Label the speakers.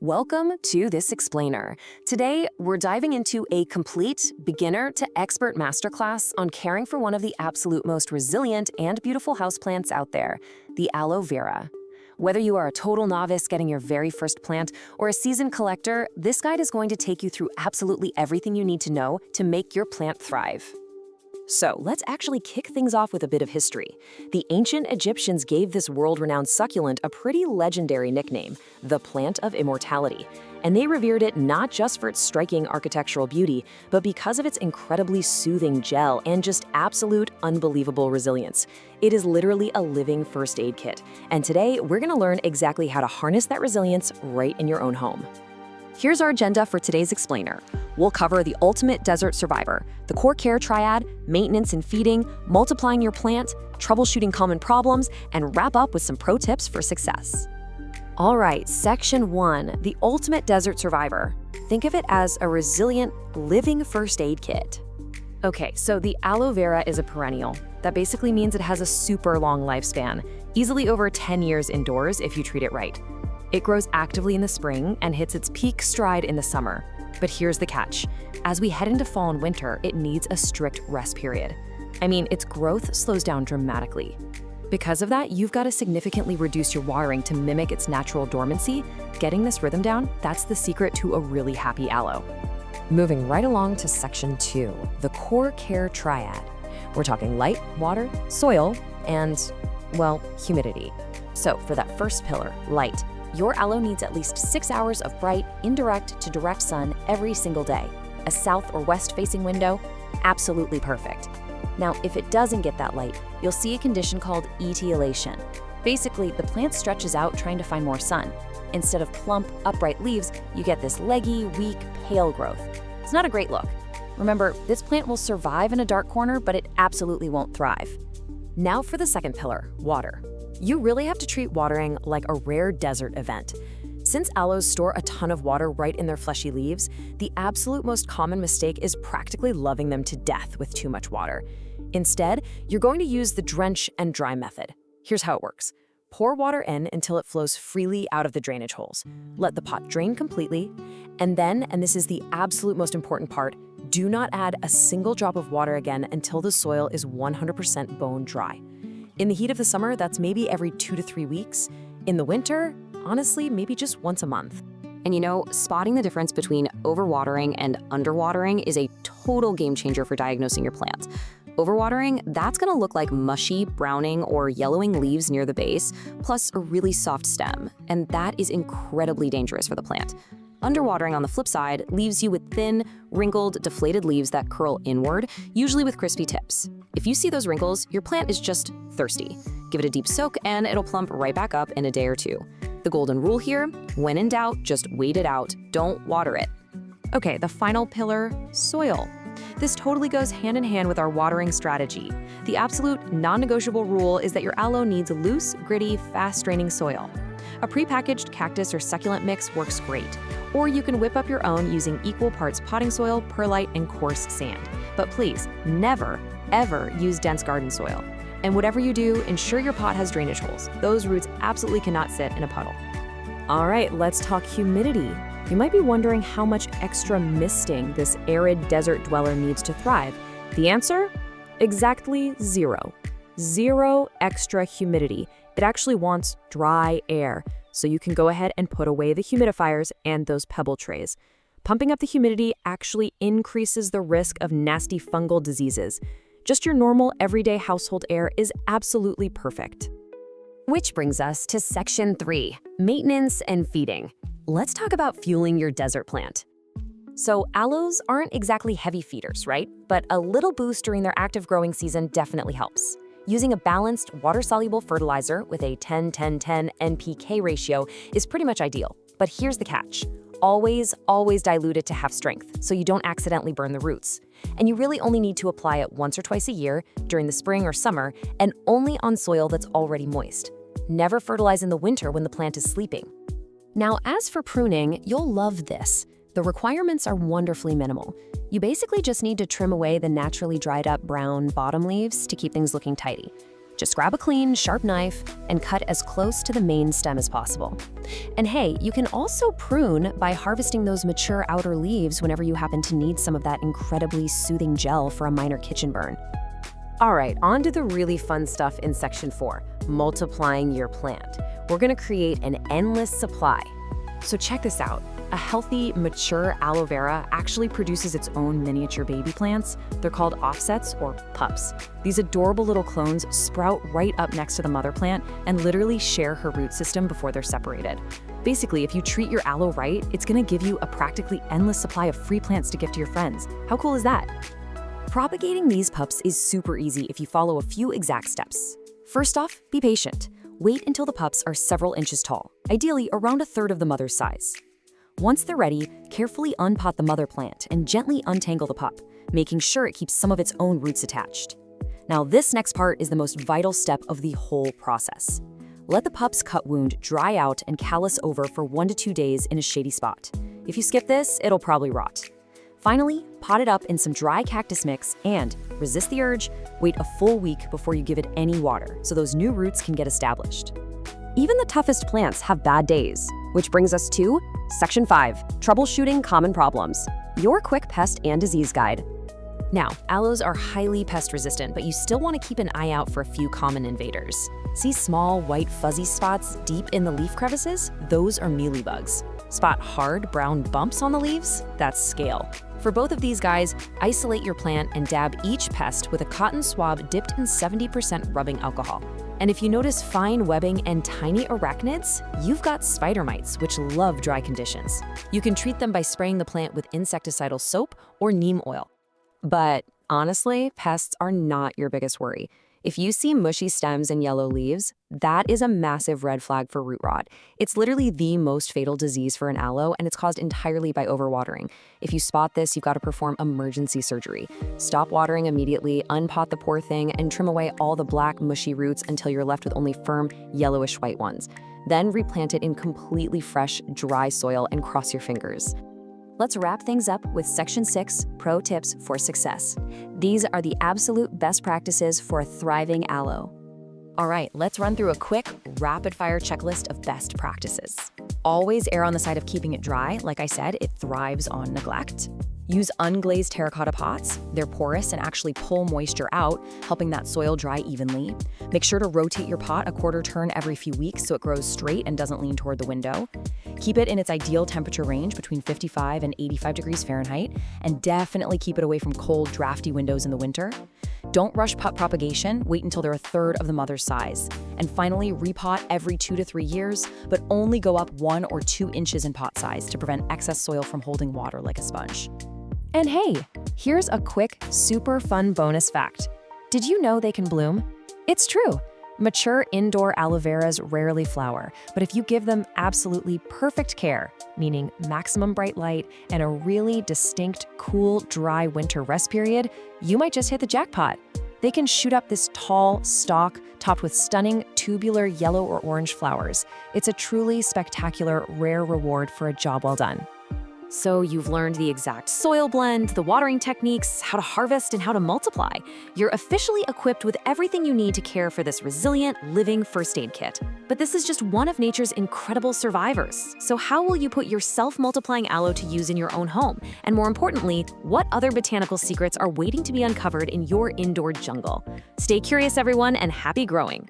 Speaker 1: Welcome to This Explainer. Today, we're diving into a complete beginner to expert masterclass on caring for one of the absolute most resilient and beautiful houseplants out there, the aloe vera. Whether you are a total novice getting your very first plant or a seasoned collector, this guide is going to take you through absolutely everything you need to know to make your plant thrive. So let's actually kick things off with a bit of history. The ancient Egyptians gave this world-renowned succulent a pretty legendary nickname, the plant of immortality. And they revered it not just for its striking architectural beauty, but because of its incredibly soothing gel and just absolute unbelievable resilience. It is literally a living first aid kit. And today, we're gonna learn exactly how to harness that resilience right in your own home. Here's our agenda for today's explainer. We'll cover the ultimate desert survivor, the core care triad, maintenance and feeding, multiplying your plant, troubleshooting common problems, and wrap up with some pro tips for success. All right, section 1, the ultimate desert survivor. Think of it as a resilient, living first aid kit. Okay, so the aloe vera is a perennial. That basically means it has a super long lifespan, easily over 10 years indoors if you treat it right. It grows actively in the spring and hits its peak stride in the summer. But here's the catch. As we head into fall and winter, it needs a strict rest period. I mean, its growth slows down dramatically. Because of that, you've got to significantly reduce your watering to mimic its natural dormancy. Getting this rhythm down, that's the secret to a really happy aloe. Moving right along to section 2, the core care triad. We're talking light, water, soil, and, well, humidity. So for that first pillar, light, your aloe needs at least 6 hours of bright, indirect to direct sun every single day. A south or west-facing window? Absolutely perfect. Now, if it doesn't get that light, you'll see a condition called etiolation. Basically, the plant stretches out trying to find more sun. Instead of plump, upright leaves, you get this leggy, weak, pale growth. It's not a great look. Remember, this plant will survive in a dark corner, but it absolutely won't thrive. Now for the second pillar, water. You really have to treat watering like a rare desert event. Since aloes store a ton of water right in their fleshy leaves, the absolute most common mistake is practically loving them to death with too much water. Instead, you're going to use the drench and dry method. Here's how it works. Pour water in until it flows freely out of the drainage holes. Let the pot drain completely, and then, and this is the absolute most important part, do not add a single drop of water again until the soil is 100% bone dry. In the heat of the summer, that's maybe every 2 to 3 weeks. In the winter, honestly, maybe just once a month. And you know, spotting the difference between overwatering and underwatering is a total game changer for diagnosing your plant. Overwatering, that's gonna look like mushy, browning, or yellowing leaves near the base, plus a really soft stem, and that is incredibly dangerous for the plant. Underwatering, on the flip side, leaves you with thin, wrinkled, deflated leaves that curl inward, usually with crispy tips. If you see those wrinkles, your plant is just thirsty. Give it a deep soak and it'll plump right back up in a day or two. The golden rule here, when in doubt, just wait it out. Don't water it. Okay, the final pillar, soil. This totally goes hand in hand with our watering strategy. The absolute non-negotiable rule is that your aloe needs loose, gritty, fast-draining soil. A prepackaged cactus or succulent mix works great. Or you can whip up your own using equal parts potting soil, perlite, and coarse sand. But please, never, ever use dense garden soil. And whatever you do, ensure your pot has drainage holes. Those roots absolutely cannot sit in a puddle. All right, let's talk humidity. You might be wondering how much extra misting this arid desert dweller needs to thrive. The answer? Exactly 0. 0 extra humidity. It actually wants dry air. So you can go ahead and put away the humidifiers and those pebble trays. Pumping up the humidity actually increases the risk of nasty fungal diseases. Just your normal, everyday household air is absolutely perfect. Which brings us to section 3, maintenance and feeding. Let's talk about fueling your desert plant. So aloes aren't exactly heavy feeders, right? But a little boost during their active growing season definitely helps. Using a balanced, water-soluble fertilizer with a 10-10-10 NPK ratio is pretty much ideal. But here's the catch. Always dilute it to half strength so you don't accidentally burn the roots. And you really only need to apply it once or twice a year during the spring or summer and only on soil that's already moist. Never fertilize in the winter when the plant is sleeping. Now, as for pruning, you'll love this. The requirements are wonderfully minimal. You basically just need to trim away the naturally dried up brown bottom leaves to keep things looking tidy. Just grab a clean, sharp knife and cut as close to the main stem as possible. And hey, you can also prune by harvesting those mature outer leaves whenever you happen to need some of that incredibly soothing gel for a minor kitchen burn. All right, on to the really fun stuff in section 4, multiplying your plant. We're gonna create an endless supply. So check this out. A healthy, mature aloe vera actually produces its own miniature baby plants. They're called offsets or pups. These adorable little clones sprout right up next to the mother plant and literally share her root system before they're separated. Basically, if you treat your aloe right, it's gonna give you a practically endless supply of free plants to gift to your friends. How cool is that? Propagating these pups is super easy if you follow a few exact steps. First off, be patient. Wait until the pups are several inches tall, ideally around a third of the mother's size. Once they're ready, carefully unpot the mother plant and gently untangle the pup, making sure it keeps some of its own roots attached. Now, this next part is the most vital step of the whole process. Let the pup's cut wound dry out and callus over for 1 to 2 days in a shady spot. If you skip this, it'll probably rot. Finally, pot it up in some dry cactus mix and, resist the urge, wait a full week before you give it any water so those new roots can get established. Even the toughest plants have bad days, which brings us to Section 5, Troubleshooting Common Problems, your quick pest and disease guide. Now, aloes are highly pest resistant, but you still want to keep an eye out for a few common invaders. See small, white, fuzzy spots deep in the leaf crevices? Those are mealybugs. Spot hard, brown bumps on the leaves? That's scale. For both of these guys, isolate your plant and dab each pest with a cotton swab dipped in 70% rubbing alcohol. And if you notice fine webbing and tiny arachnids, you've got spider mites, which love dry conditions. You can treat them by spraying the plant with insecticidal soap or neem oil. But honestly, pests are not your biggest worry. If you see mushy stems and yellow leaves, that is a massive red flag for root rot. It's literally the most fatal disease for an aloe, and it's caused entirely by overwatering. If you spot this, you've got to perform emergency surgery. Stop watering immediately, unpot the poor thing, and trim away all the black, mushy roots until you're left with only firm, yellowish white ones. Then replant it in completely fresh, dry soil and cross your fingers. Let's wrap things up with Section 6, Pro Tips for Success. These are the absolute best practices for a thriving aloe. All right, let's run through a quick, rapid-fire checklist of best practices. Always err on the side of keeping it dry. Like I said, it thrives on neglect. Use unglazed terracotta pots. They're porous and actually pull moisture out, helping that soil dry evenly. Make sure to rotate your pot a quarter turn every few weeks so it grows straight and doesn't lean toward the window. Keep it in its ideal temperature range between 55 and 85 degrees Fahrenheit, and definitely keep it away from cold, drafty windows in the winter. Don't rush pot propagation, wait until they're a third of the mother's size. And finally, repot every 2 to 3 years, but only go up 1 or 2 inches in pot size to prevent excess soil from holding water like a sponge. And hey, here's a quick, super fun bonus fact. Did you know they can bloom? It's true. Mature indoor aloe veras rarely flower, but if you give them absolutely perfect care, meaning maximum bright light and a really distinct, cool, dry winter rest period, you might just hit the jackpot. They can shoot up this tall stalk topped with stunning tubular yellow or orange flowers. It's a truly spectacular, rare reward for a job well done. So you've learned the exact soil blend, the watering techniques, how to harvest, and how to multiply. You're officially equipped with everything you need to care for this resilient, living first aid kit. But this is just one of nature's incredible survivors. So how will you put your self-multiplying aloe to use in your own home? And more importantly, what other botanical secrets are waiting to be uncovered in your indoor jungle? Stay curious, everyone, and happy growing!